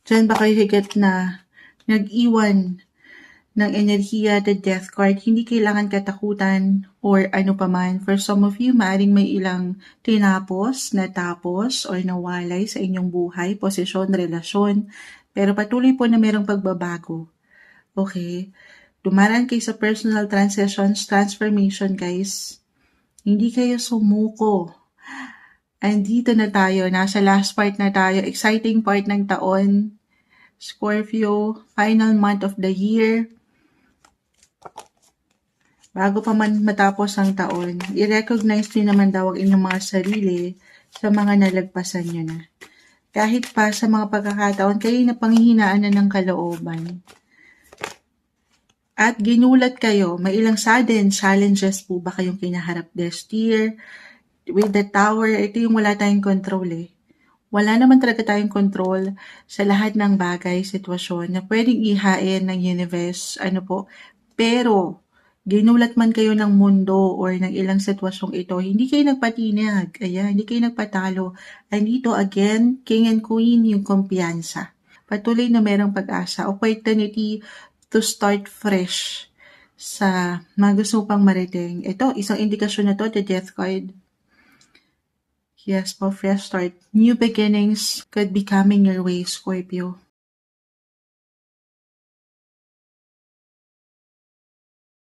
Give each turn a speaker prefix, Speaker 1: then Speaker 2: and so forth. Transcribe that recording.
Speaker 1: Diyan ba kayo higit na nag-iwan ng enerhiya, the death card, hindi kailangan katakutan or ano paman. For some of you, maaaring may ilang tinapos, natapos, or nawalay sa inyong buhay, posisyon, relasyon. Pero patuloy po na mayroong pagbabago. Okay? Dumaraan kayo sa personal transitions, transformation, guys. Hindi kayo sumuko. Andito na tayo, nasa last part na tayo, exciting part ng taon. Scorpio, final month of the year. Bago pa man matapos ang taon, i-recognize nyo naman daw ang inyong mga sarili sa mga nalagpasan nyo na. Kahit pa sa mga pagkakataon, kayo na panghihinaan na ng kalooban. At ginulat kayo, may ilang sudden challenges po ba kayong kinaharap this year? With the tower, ito yung wala tayong control eh. Wala naman talaga tayong control sa lahat ng bagay, sitwasyon na pwedeng ihain ng universe, pero ginulat man kayo ng mundo or ng ilang sitwasyong ito, hindi kayo nagpatinag, hindi kayo nagpatalo. Andito again, king and queen, yung kumpiyansa. Patuloy na merong pag-asa, opportunity to start fresh sa mga gusto pang marating. Ito, isang indikasyon na to, the death card. Yes po, fresh start. New beginnings could be coming your way, Scorpio.